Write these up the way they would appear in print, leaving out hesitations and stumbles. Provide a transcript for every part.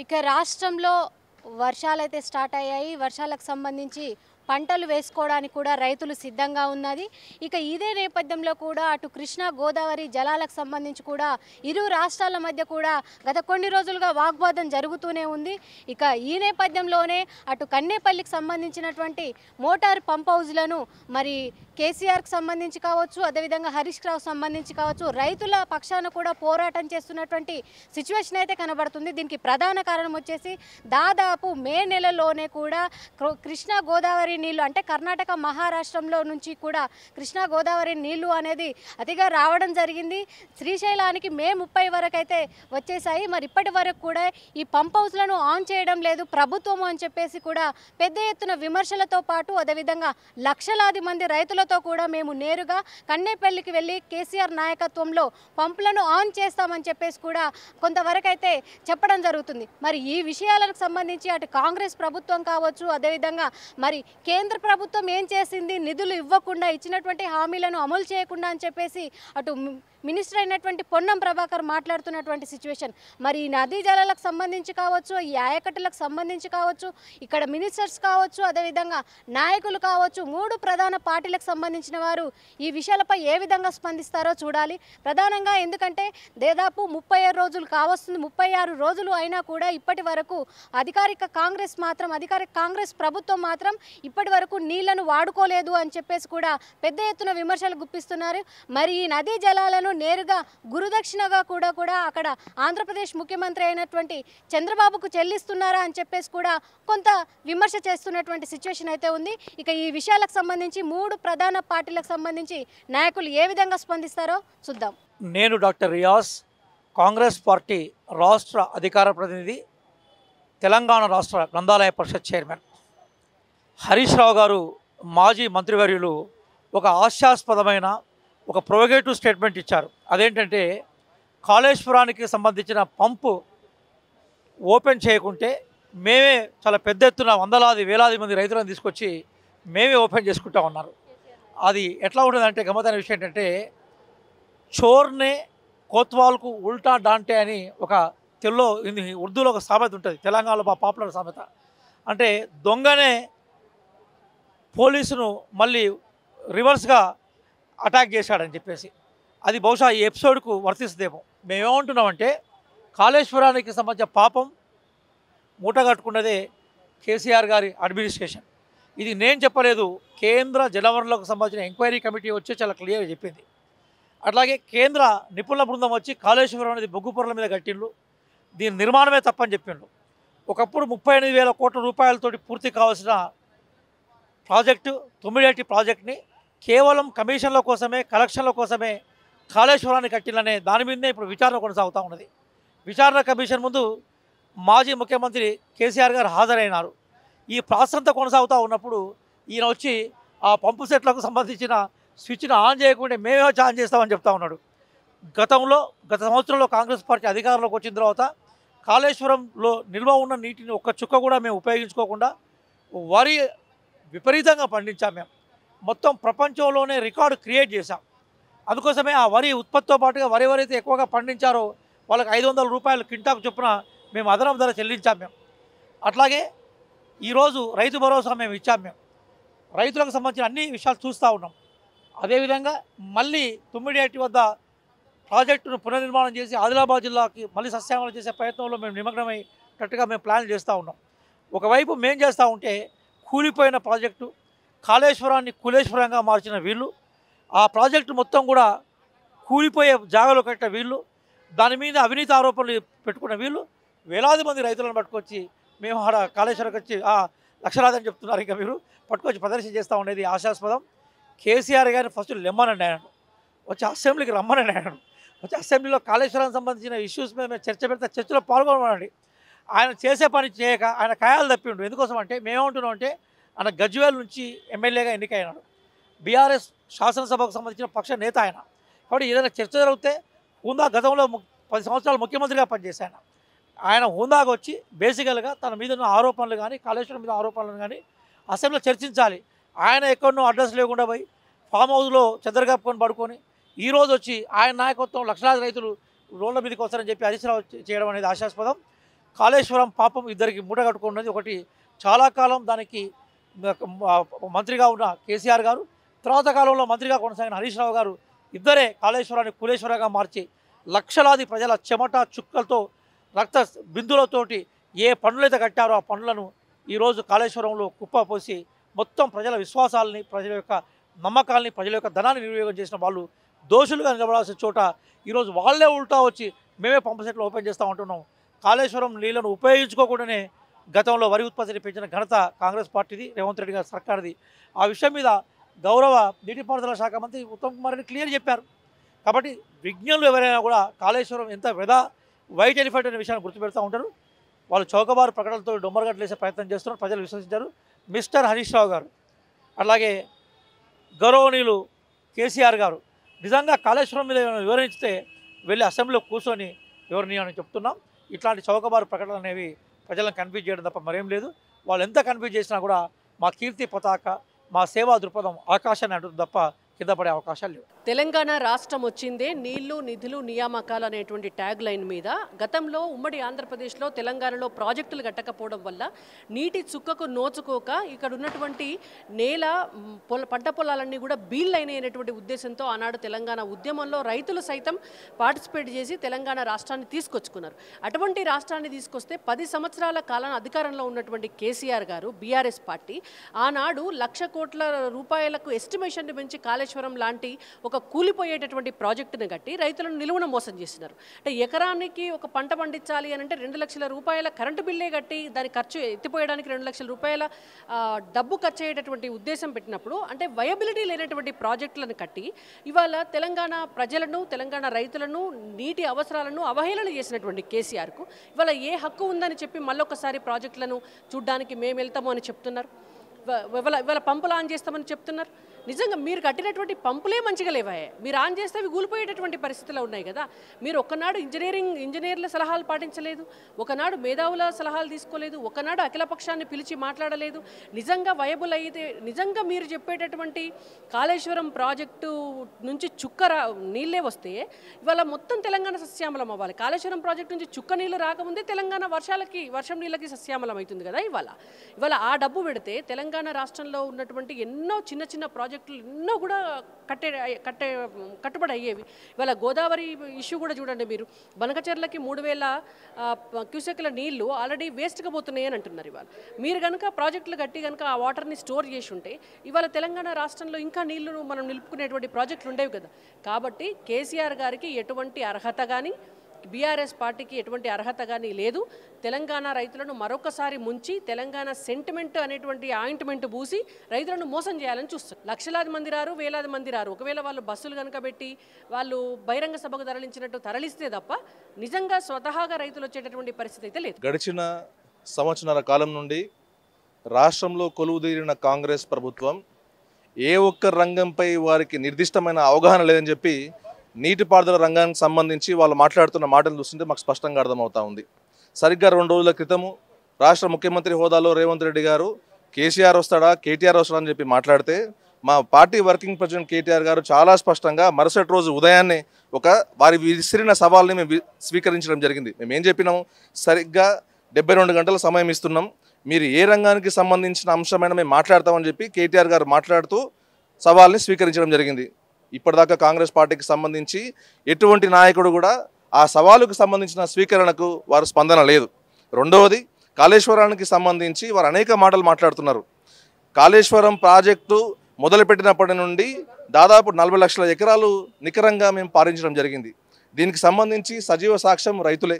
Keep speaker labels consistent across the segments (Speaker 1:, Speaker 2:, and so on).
Speaker 1: ఇక రాష్ట్రంలో వర్షాలైతే స్టార్ట్ అయ్యాయి. వర్షాలకు సంబంధించి పంటలు వేసుకోవడానికి కూడా రైతులు సిద్ధంగా ఉన్నది. ఇక ఇదే నేపథ్యంలో కూడా అటు కృష్ణా గోదావరి జలాలకు సంబంధించి కూడా ఇరు రాష్ట్రాల మధ్య కూడా గత కొన్ని రోజులుగా వాగ్వాదం జరుగుతూనే ఉంది. ఇక ఈ నేపథ్యంలోనే అటు కన్నేపల్లికి సంబంధించినటువంటి మోటార్ పంప్ హౌజ్లను మరి కేసీఆర్కి సంబంధించి కావచ్చు, అదేవిధంగా హరీష్ రావు సంబంధించి కావచ్చు, రైతుల పక్షాన కూడా పోరాటం చేస్తున్నటువంటి సిచ్యువేషన్ అయితే కనబడుతుంది. దీనికి ప్రధాన కారణం వచ్చేసి దాదాపు మే నెలలోనే కూడా కృష్ణా గోదావరి నీళ్లు అంటే కర్ణాటక మహారాష్ట్రంలో నుంచి కూడా కృష్ణా గోదావరి నీళ్లు అనేది అతిగా రావడం జరిగింది. శ్రీశైలానికి మే 30 వరకు అయితే వచ్చేసాయి. మరి ఇప్పటి వరకు కూడా ఈ పంప్ హౌస్లను ఆన్ చేయడం లేదు ప్రభుత్వం అని చెప్పేసి కూడా పెద్ద ఎత్తున విమర్శలతో పాటు అదేవిధంగా లక్షలాది మంది రైతులతో కూడా మేము నేరుగా కన్నేపల్లికి వెళ్ళి కేసీఆర్ నాయకత్వంలో పంపులను ఆన్ చేస్తామని చెప్పేసి కూడా కొంతవరకు అయితే చెప్పడం జరుగుతుంది. మరి ఈ విషయాలకు సంబంధించి అటు కాంగ్రెస్ ప్రభుత్వం కావచ్చు, అదేవిధంగా మరి కేంద్ర ప్రభుత్వం ఏం చేసింది, నిధులు ఇవ్వకుండా ఇచ్చినటువంటి హామీలను అమలు చేయకుండా అని చెప్పేసి అటు మినిస్టర్ అయినటువంటి పొన్నం ప్రభాకర్ మాట్లాడుతున్నటువంటి సిచ్యువేషన్. మరి ఈ నదీ జలాలకు సంబంధించి కావచ్చు, ఈ ఆయకట్టులకు సంబంధించి కావచ్చు, ఇక్కడ మినిస్టర్స్ కావచ్చు, అదేవిధంగా నాయకులు కావచ్చు, 3 ప్రధాన పార్టీలకు సంబంధించిన వారు ఈ విషయాలపై ఏ విధంగా స్పందిస్తారో చూడాలి. ప్రధానంగా ఎందుకంటే దాదాపు 36 రోజులు కావస్తుంది, 36 రోజులు అయినా కూడా ఇప్పటి వరకు అధికారిక కాంగ్రెస్ ప్రభుత్వం మాత్రం ఇప్పటి వరకు నీళ్లను వాడుకోలేదు అని చెప్పేసి కూడా పెద్ద ఎత్తున విమర్శలు గుప్పిస్తున్నారు. మరి ఈ నదీ జలాలను నేరుగా గురుదక్షిణగా కూడా అక్కడ ఆంధ్రప్రదేశ్ ముఖ్యమంత్రి అయినటువంటి చంద్రబాబుకు చెల్లిస్తున్నారా అని చెప్పేసి కూడా కొంత విమర్శ చేస్తున్నటువంటి సిచ్యువేషన్ అయితే ఉంది. ఇక ఈ విషయాలకు సంబంధించి 3 ప్రధాన పార్టీలకు సంబంధించి నాయకులు ఏ విధంగా స్పందిస్తారో చూద్దాం.
Speaker 2: నేను డాక్టర్ రియాజ్, కాంగ్రెస్ పార్టీ రాష్ట్ర అధికార ప్రతినిధి, తెలంగాణ రాష్ట్ర గ్రంథాలయ పరిషత్ చైర్మన్. హరీష్ రావు గారు మాజీ మంత్రివర్యులు ఒక హాస్యాస్పదమైన ఒక ప్రొవోకేటివ్ స్టేట్మెంట్ ఇచ్చారు. అదేంటంటే కాళేశ్వరానికి సంబంధించిన పంపు ఓపెన్ చేయకుంటే మేమే చాలా పెద్ద ఎత్తున వందలాది వేలాది మంది రైతులను తీసుకొచ్చి మేమే ఓపెన్ చేసుకుంటా ఉన్నారు. అది ఎట్లా ఉంటుందంటే గమ్మతైన విషయం ఏంటంటే చోర్నే కోత్వాల్కు ఉల్టా డాంటే అని ఒక తెలుగులో ఉర్దూలో ఒక సామెత ఉంటుంది, తెలంగాణలో పాపులర్ సామెత. అంటే దొంగనే పోలీసును మళ్ళీ రివర్స్గా అటాక్ చేశాడని చెప్పేసి అది బహుశా ఈ ఎపిసోడ్కు వర్తిస్తుందేమో. మేమేమంటున్నామంటే కాళేశ్వరానికి సంబంధించిన పాపం మూటగట్టుకున్నదే కేసీఆర్ గారి అడ్మినిస్ట్రేషన్. ఇది నేను చెప్పలేదు, కేంద్ర జలవనరులకు సంబంధించిన ఎంక్వైరీ కమిటీ వచ్చి చాలా క్లియర్గా చెప్పింది. అట్లాగే కేంద్ర నిపుణుల బృందం వచ్చి కాళేశ్వరం అనేది బొగ్గు పొరల మీద కట్టిండ్రు, దీని నిర్మాణమే తప్పని చెప్పిండ్రు. ఒకప్పుడు 38,000 కోట్ల రూపాయలతోటి పూర్తి కావాల్సిన ప్రాజెక్టు తుమ్మిడేటి ప్రాజెక్ట్ని కేవలం కమిషన్ల కోసమే, కలెక్షన్ల కోసమే కాళేశ్వరాన్ని కట్టిననే దాని మీదనే ఇప్పుడు విచారణ కొనసాగుతూ ఉన్నది. విచారణ కమిషన్ ముందు మాజీ ముఖ్యమంత్రి కేసీఆర్ గారు హాజరైనారు. ఈ ప్రాసెస్ అంతా కొనసాగుతూ ఉన్నప్పుడు ఈయన వచ్చి ఆ పంపు సెట్లకు సంబంధించిన స్విచ్ను ఆన్ చేయకుండా మేమే వచ్చి ఆన్ చేస్తామని చెప్తా ఉన్నాడు. గత సంవత్సరంలో కాంగ్రెస్ పార్టీ అధికారంలోకి వచ్చిన తర్వాత కాళేశ్వరంలో నిల్వ ఉన్న నీటిని ఒక్క చుక్క కూడా మేము ఉపయోగించుకోకుండా వరి విపరీతంగా పండించాం. మేము మొత్తం ప్రపంచంలోనే రికార్డు క్రియేట్ చేశాం. అందుకోసమే ఆ వరి ఉత్పత్తితో పాటుగా వరి ఎవరైతే ఎక్కువగా పండించారో వాళ్ళకి 500 రూపాయలు క్వింటాకు చొప్పున మేము అదనపు ధర చెల్లించాం. మేము అట్లాగే ఈరోజు రైతు భరోసా మేము ఇచ్చాం. మేము రైతులకు సంబంధించిన అన్ని విషయాలు చూస్తూ ఉన్నాం. అదేవిధంగా మళ్ళీ తుమ్మిడియేటి వద్ద ప్రాజెక్టును పునర్నిర్మాణం చేసి ఆదిలాబాద్ జిల్లాకి మళ్ళీ సస్యామలం చేసే ప్రయత్నంలో మేము నిమగ్నమయ్యేటట్టుగా మేము ప్లాన్ చేస్తూ ఉన్నాం. ఒకవైపు మేము చేస్తూ ఉంటే కూలిపోయిన ప్రాజెక్టు కాళేశ్వరాన్ని కులేశ్వరంగా మార్చిన వీళ్ళు, ఆ ప్రాజెక్టు మొత్తం కూడా కూలిపోయే జాగాలో కట్టిన వీళ్ళు, దాని మీద అవినీతి ఆరోపణలు పెట్టుకున్న వీళ్ళు వేలాది మంది రైతులను పట్టుకొచ్చి మేము ఆడ కాళేశ్వరంకి వచ్చి లక్షలాది అని చెప్తున్నారు. ఇంకా మీరు పట్టుకొచ్చి ప్రదర్శన చేస్తూ ఉండేది ఆశాస్పదం. కేసీఆర్ గారిని ఫస్ట్ లెమ్మనండి, ఆయన వచ్చి అసెంబ్లీకి రమ్మనండి, ఆయన వచ్చి అసెంబ్లీలో కాళేశ్వరానికి సంబంధించిన ఇష్యూస్ మీద మేము చర్చ పెడితే చర్చలో పాల్గొనమండి. ఆయన చేసే పని చేయక ఆయన కాయాలు తప్పిండు. ఎందుకోసం అంటే మేమేమంటున్నాం అంటే ఆయన గజ్వేల్ నుంచి ఎమ్మెల్యేగా ఎన్నికైనాడు, బీఆర్ఎస్ శాసనసభకు సంబంధించిన పక్ష నేత ఆయన. కాబట్టి ఏదైనా చర్చ జరిగితే గతంలో 10 సంవత్సరాలు ముఖ్యమంత్రిగా పనిచేశాను. ఆయన హుందాగా వచ్చి బేసికల్గా తన మీద ఉన్న ఆరోపణలు కానీ కాళేశ్వరం మీద ఆరోపణలను కానీ అసెంబ్లీలో చర్చించాలి. ఆయన ఎక్కడనో అడ్రస్ లేకుండా పోయి ఫామ్ హౌస్లో చెదరగప్పుకొని పడుకొని ఈరోజు వచ్చి ఆయన నాయకత్వం లక్షలాది రైతులు రోడ్ల మీదకి వస్తారని చెప్పి హరీష్ రావు చేయడం అనేది ఆశాస్పదం. కాళేశ్వరం పాపం ఇద్దరికి మూట కట్టుకున్నది. ఒకటి చాలా కాలం దానికి మంత్రిగా ఉన్న కేసీఆర్ గారు, తర్వాత కాలంలో మంత్రిగా కొనసాగిన హరీష్ రావు గారు ఇద్దరే కాళేశ్వరాన్ని కులేశ్వరంగా మార్చి లక్షలాది ప్రజల చెమట చుక్కలతో రక్త బిందులతోటి ఏ పనులైతే కట్టారో ఆ పనులను ఈరోజు కాళేశ్వరంలో కుప్పపోసి మొత్తం ప్రజల విశ్వాసాలని, ప్రజల యొక్క నమ్మకాలని, ప్రజల యొక్క ధనాన్ని వినియోగం చేసిన వాళ్ళు దోషులుగా నిలబడాల్సిన చోట ఈరోజు వాళ్ళే ఉల్టా వచ్చి మేమే పంపు సెట్లు ఓపెన్ చేస్తూ ఉంటున్నాం. కాళేశ్వరం నీళ్లను ఉపయోగించుకోకుండానే గతంలో వరి ఉత్పత్తిని పెంచిన ఘనత కాంగ్రెస్ పార్టీది, రేవంత్ రెడ్డి గారి సర్కార్ది. ఆ విషయం మీద గౌరవ నీటిపారుదల శాఖ మంత్రి ఉత్తమ్ కుమార్ రెడ్డి క్లియర్ చెప్పారు. కాబట్టి విజ్ఞానులు ఎవరైనా కూడా కాళేశ్వరం ఎంత వైట్ ఎలిఫెంట్ అనే విషయాన్ని గుర్తుపెడుతూ ఉంటారు. వాళ్ళు చౌకబారు ప్రకటనలతో డొమ్మరగడ్డలు వేసే ప్రయత్నం చేస్తున్నారు, ప్రజలు విశ్వసించారు. మిస్టర్ హరీష్ రావు గారు, అలాగే గౌరవనీయులు కేసీఆర్ గారు నిజంగా కాళేశ్వరం మీద వివరించితే వెళ్ళి అసెంబ్లీలో కూర్చొని వివరణీయమని చెప్తున్నాం. ఇట్లాంటి చౌకబారు ప్రకటనలు అనేవి ప్రజలను కన్ఫ్యూజ్ చేయడం తప్ప మరేం లేదు. వాళ్ళు ఎంత కన్ఫ్యూజ్ చేసినా కూడా మా కీర్తి పతాక, మా సేవా దృక్పథం ఆకాశాన్ని అంటుంది తప్ప కింద పడే అవకాశాలు లేవు.
Speaker 3: తెలంగాణ రాష్ట్రం వచ్చిందే నీళ్లు, నిధులు, నియామకాలు అనేటువంటి ట్యాగ్ లైన్ మీద. గతంలో ఉమ్మడి ఆంధ్రప్రదేశ్లో, తెలంగాణలో ప్రాజెక్టులు కట్టకపోవడం వల్ల నీటి చుక్కకు నోచుకోక ఇక్కడ ఉన్నటువంటి నేల పంట పొలాలన్నీ కూడా బీళ్ళైనటువంటి ఉద్దేశంతో ఆనాడు తెలంగాణ ఉద్యమంలో రైతులు సైతం పార్టిసిపేట్ చేసి తెలంగాణ రాష్ట్రాన్ని తీసుకొచ్చుకున్నారు. అటువంటి రాష్ట్రాన్ని తీసుకొస్తే 10 సంవత్సరాల కాలం అధికారంలో ఉన్నటువంటి కేసీఆర్ గారు, బీఆర్ఎస్ పార్టీ ఆనాడు 1,00,000 కోట్ల రూపాయలకు ఎస్టిమేషన్ పెంచి కాళేశ్వరం లాంటి ఒక కూలిపోయేటటువంటి ప్రాజెక్టును కట్టి రైతులను నిలువున మోసం చేస్తున్నారు. అంటే ఎకరానికి ఒక పంట పండించాలి అని అంటే 2 లక్షల రూపాయల కరెంటు బిల్లే కట్టి దాని ఖర్చు ఎత్తిపోయడానికి 2 లక్షల రూపాయల డబ్బు ఖర్చు అయ్యేటటువంటి ఉద్దేశం పెట్టినప్పుడు అంటే వయబిలిటీ లేనటువంటి ప్రాజెక్టులను కట్టి ఇవాళ తెలంగాణ ప్రజలను, తెలంగాణ రైతులను, నీటి అవసరాలను అవహేళన చేసినటువంటి కేసీఆర్కు ఇవాళ ఏ హక్కు ఉందని చెప్పి మళ్ళొకసారి ప్రాజెక్టులను చూడ్డానికి మేము వెళ్తాము అని చెప్తున్నారు. ఇవాళ పంపులు ఆన్ చేస్తామని చెప్తున్నారు. నిజంగా మీరు కట్టినటువంటి పంపులే మంచిగా లేవాయే, మీరు ఆన్ చేస్తే అవి కూలిపోయేటటువంటి పరిస్థితులు ఉన్నాయి కదా. మీరు ఒకనాడు ఇంజనీర్ల సలహాలు పాటించలేదు, ఒకనాడు మేధావుల సలహాలు తీసుకోలేదు, ఒకనాడు అఖిలపక్షాన్ని పిలిచి మాట్లాడలేదు. నిజంగా వయబుల్ అయితే నిజంగా మీరు చెప్పేటటువంటి కాళేశ్వరం ప్రాజెక్టు నుంచి నీళ్ళే వస్తే ఇవాళ మొత్తం తెలంగాణ సస్యామలం అవ్వాలి. కాళేశ్వరం ప్రాజెక్టు నుంచి చుక్క నీళ్ళు రాకముందే తెలంగాణ వర్షం నీళ్ళకి సస్యామలం అవుతుంది కదా. ఇవాళ ఆ డబ్బు పెడితే తెలంగాణ రాష్ట్రంలో ఉన్నటువంటి ఎన్నో చిన్న చిన్న ప్రాజెక్టులు ఎన్నో కూడా కట్టుబడి అయ్యేవి. ఇవాళ గోదావరి ఇష్యూ కూడా చూడండి, మీరు బనకచెర్లకి 3,000 క్యూసెక్ల నీళ్లు ఆల్రెడీ వేస్ట్గా పోతున్నాయి అని అంటున్నారు. ఇవాళ మీరు కనుక ప్రాజెక్టులు కట్టి కనుక ఆ వాటర్ని స్టోర్ చేసి ఉంటే ఇవాళ తెలంగాణ రాష్ట్రంలో ఇంకా నీళ్లు మనం నిలుపుకునేటువంటి ప్రాజెక్టులు ఉండేవి కదా. కాబట్టి కేసీఆర్ గారికి ఎటువంటి అర్హత కానీ, బీఆర్ఎస్ పార్టీకి ఎటువంటి అర్హత కానీ లేదు. తెలంగాణ రైతులను మరొకసారి ముంచి తెలంగాణ సెంటిమెంట్ అనేటువంటి ఆయింట్మెంట్ పూసి రైతులను మోసం చేయాలని చూస్తారు. లక్షలాది మంది రారు, వేలాది మంది రారు. ఒకవేళ వాళ్ళు బస్సులు కనుక పెట్టి వాళ్ళు బహిరంగ సభకు తరలించినట్టు తరలిస్తే తప్ప నిజంగా స్వతహాగా రైతులు వచ్చేటటువంటి పరిస్థితి అయితే లేదు.
Speaker 4: గడిచిన సంవత్సరాల కాలం నుండి రాష్ట్రంలో కొలువుదీరిన కాంగ్రెస్ ప్రభుత్వం ఏ ఒక్క రంగంపై వారికి నిర్దిష్టమైన అవగాహన లేదని చెప్పి నీటిపారుదల రంగానికి సంబంధించి వాళ్ళు మాట్లాడుతున్న మాటలు చూస్తుంటే మాకు స్పష్టంగా అర్థమవుతా ఉంది. సరిగ్గా 2 రోజుల క్రితము రాష్ట్ర ముఖ్యమంత్రి హోదాలో రేవంత్ రెడ్డి గారు కేసీఆర్ వస్తాడా, కేటీఆర్ వస్తాడా అని చెప్పి మాట్లాడితే మా పార్టీ వర్కింగ్ ప్రెసిడెంట్ కేటీఆర్ గారు చాలా స్పష్టంగా మరుసటి రోజు ఉదయాన్నే వారి విసిరిన సవాల్ని మేము స్వీకరించడం జరిగింది. మేము ఏం చెప్పినాము, సరిగ్గా 72 గంటల సమయం ఇస్తున్నాం, మీరు ఏ రంగానికి సంబంధించిన అంశమైనా మేము మాట్లాడతామని చెప్పి కేటీఆర్ గారు మాట్లాడుతూ సవాల్ని స్వీకరించడం జరిగింది. ఇప్పటిదాకా కాంగ్రెస్ పార్టీకి సంబంధించి ఎటువంటి నాయకుడు కూడా ఆ సవాలుకు సంబంధించిన స్వీకరణకు వారు స్పందన లేదు. రెండవది, కాళేశ్వరానికి సంబంధించి వారు అనేక మాటలు మాట్లాడుతున్నారు. కాళేశ్వరం ప్రాజెక్టు మొదలుపెట్టినప్పటి నుండి దాదాపు 40 లక్షల ఎకరాలు నికరంగా మేము పారించడం జరిగింది. దీనికి సంబంధించి సజీవ సాక్ష్యం రైతులే.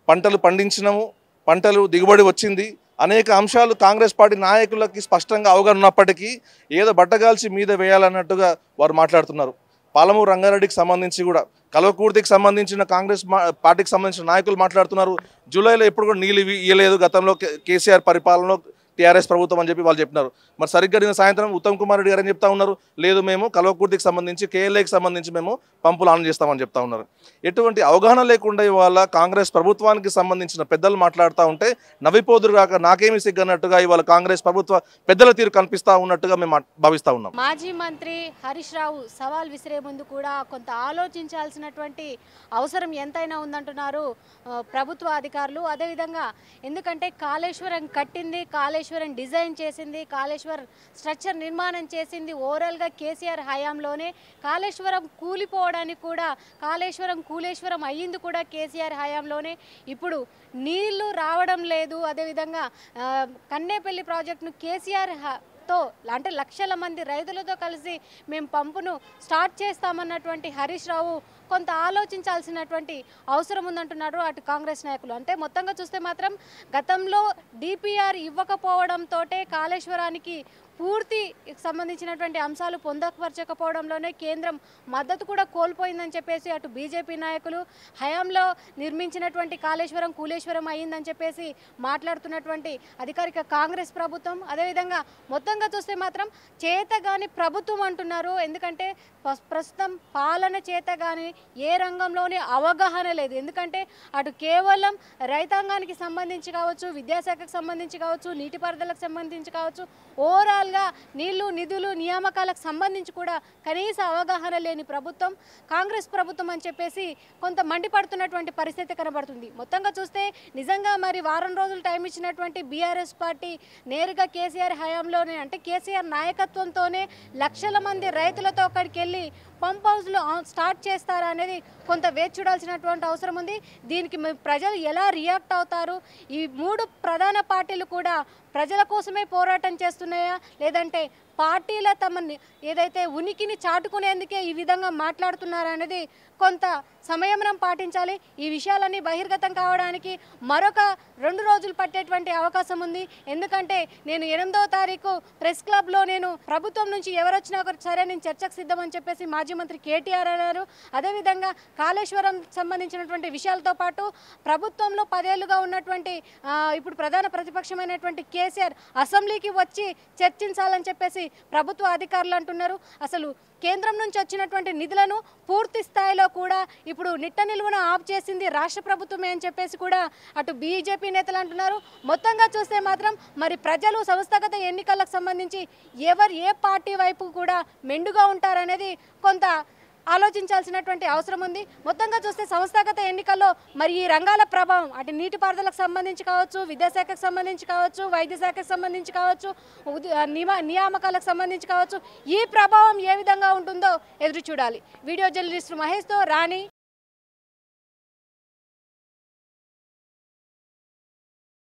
Speaker 4: పంటలు పండించినము, పంటలు దిగుబడి వచ్చింది. అనేక అంశాలు కాంగ్రెస్ పార్టీ నాయకులకి స్పష్టంగా అవగాహన ఉన్నప్పటికీ ఏదో బట్టగాల్చి మీద వేయాలన్నట్టుగా వారు మాట్లాడుతున్నారు. పాలమూరు రంగారెడ్డికి సంబంధించి కూడా, కల్వకుర్తికి సంబంధించిన కాంగ్రెస్ పార్టీకి సంబంధించిన నాయకులు మాట్లాడుతున్నారు, జూలైలో ఎప్పుడు కూడా నీళ్ళు ఇవ్వలేదు, గతంలో కేసీఆర్ పరిపాలనలో టీఆర్ఎస్ ప్రభుత్వం అని చెప్పి వాళ్ళు చెప్పినారు. మరి సరిగ్గా నిన్న సాయంత్రం ఉత్తమ్ కుమార్ రెడ్డి గారు అని చెప్తా ఉన్నారు, లేదు మేము కల్వకుర్తికి సంబంధించి కేఎల్ఏకి సంబంధించి మేము పంపులు ఆన్ చేస్తామని చెప్తా ఉన్నారు. ఎటువంటి అవగాహన లేకుండా ఇవాళ కాంగ్రెస్ ప్రభుత్వానికి సంబంధించిన పెద్దలు మాట్లాడుతూ ఉంటే నవ్విపోదురు కాక నాకేమి సిగ్గన్నట్టుగా ఇవాళ కాంగ్రెస్ ప్రభుత్వ పెద్దల తీరు కనిపిస్తూ ఉన్నట్టుగా మేము భావిస్తూ ఉన్నాం.
Speaker 1: మాజీ మంత్రి హరీష్ రావు సవాల్ విసిరే ముందు కూడా కొంత ఆలోచించాల్సినటువంటి అవసరం ఎంతైనా ఉందంటున్నారు ప్రభుత్వ అధికారులు. అదేవిధంగా ఎందుకంటే కాళేశ్వరం కట్టింది, కాళేశ్వరం డిజైన్ చేసింది, కాళేశ్వరం స్ట్రక్చర్ నిర్మాణం చేసింది ఓవరాల్గా కేసీఆర్ హయాంలోనే. కాళేశ్వరం కూలిపోవడానికి కూడా కూలేశ్వరం అయ్యింది కూడా కేసీఆర్ హయాంలోనే. ఇప్పుడు నీళ్లు రావడం లేదు. అదేవిధంగా కన్నేపల్లి ప్రాజెక్టును కేసీఆర్ తో అంటే లక్షల మంది రైతులతో కలిసి మేము పంపును స్టార్ట్ చేస్తామన్నటువంటి హరీష్ రావు కొంత ఆలోచించాల్సినటువంటి అవసరం ఉందంటున్నారు అటు కాంగ్రెస్ నాయకులు. అంటే మొత్తంగా చూస్తే మాత్రం గతంలో డిపిఆర్ ఇవ్వకపోవడంతో కాళేశ్వరానికి పూర్తి సంబంధించినటువంటి అంశాలు పొందపరచకపోవడంలోనే కేంద్రం మద్దతు కూడా కోల్పోయిందని చెప్పేసి అటు బీజేపీ నాయకులు హయాంలో నిర్మించినటువంటి కాళేశ్వరం కూలేశ్వరం అయ్యిందని చెప్పేసి మాట్లాడుతున్నటువంటి అధికారిక కాంగ్రెస్ ప్రభుత్వం. అదేవిధంగా మొత్తంగా చూస్తే మాత్రం చేతగాని ప్రభుత్వం అంటున్నారు. ఎందుకంటే ప్రస్తుతం పాలన చేతగాని ఏ రంగంలోనే అవగాహన లేదు. ఎందుకంటే అటు కేవలం రైతాంగానికి సంబంధించి కావచ్చు, విద్యాశాఖకు సంబంధించి కావచ్చు, నీటిపారుదలకు సంబంధించి కావచ్చు, ఓవరాల్గా నీళ్లు నిధులు నియామకాలకు సంబంధించి కూడా కనీస అవగాహన లేని ప్రభుత్వం కాంగ్రెస్ ప్రభుత్వం అని చెప్పేసి కొంత మండిపడుతున్నటువంటి పరిస్థితి కనబడుతుంది. మొత్తంగా చూస్తే నిజంగా మరి వారం రోజులు టైం ఇచ్చినటువంటి బీఆర్ఎస్ పార్టీ నేరుగా కేసీఆర్ హయాంలోనే అంటే కేసీఆర్ నాయకత్వంతోనే లక్షల మంది రైతులతో అక్కడికి వెళ్ళి పంప్ హౌస్లు స్టార్ట్ చేస్తారా అనేది కొంత వేచి చూడాల్సినటువంటి అవసరం ఉంది. దీనికి ప్రజలు ఎలా రియాక్ట్ అవుతారు? ఈ మూడు ప్రధాన పార్టీలు కూడా ప్రజల కోసమే పోరాటం చేస్తున్నాయా, లేదంటే పార్టీల తమ ఏదైతే ఉనికిని చాటుకునేందుకే ఈ విధంగా మాట్లాడుతున్నారా అనేది కొంత సంయమనం పాటించాలి. ఈ విషయాలన్నీ బహిర్గతం కావడానికి మరొక 2 రోజులు పట్టేటువంటి అవకాశం ఉంది. ఎందుకంటే నేను 8వ తారీఖు ప్రెస్ క్లబ్లో నేను ప్రభుత్వం నుంచి ఎవరొచ్చినా సరే నేను చర్చకు సిద్ధమని చెప్పేసి మాజీ మంత్రి కేటీఆర్ అన్నారు. అదేవిధంగా కాళేశ్వరం సంబంధించినటువంటి విషయాలతో పాటు ప్రభుత్వంలో 10 ఏళ్లుగా ఉన్నటువంటి ఇప్పుడు ప్రధాన ప్రతిపక్షమైనటువంటి కేసీఆర్ అసెంబ్లీకి వచ్చి చర్చించాలని చెప్పేసి ప్రభుత్వ అధికారులు అంటున్నారు. అసలు కేంద్రం నుంచి వచ్చినటువంటి నిధులను పూర్తి స్థాయిలో కూడా ఇప్పుడు నిట్ట నిలువున ఆఫ్ చేసింది రాష్ట్ర ప్రభుత్వమే అని చెప్పేసి కూడా అటు బీజేపీ నేతలు అంటున్నారు. మొత్తంగా చూస్తే మాత్రం మరి ప్రజలు సంస్థాగత ఎన్నికలకు సంబంధించి ఏ పార్టీ వైపు కూడా మెండుగా ఉంటారనేది కొంత ఆలోచించాల్సినటువంటి అవసరం ఉంది. మొత్తంగా చూస్తే సంస్థాగత ఎన్నికల్లో మరి ఈ రంగాల ప్రభావం అటు నీటిపారుదలకు సంబంధించి కావచ్చు, విద్యాశాఖకు సంబంధించి కావచ్చు, వైద్య శాఖకు సంబంధించి కావచ్చు, నియామకాలకు సంబంధించి కావచ్చు, ఈ ప్రభావం ఏ విధంగా ఉంటుందో ఎదురు చూడాలి. వీడియో జర్నలిస్టు మహేష్తో రాణి,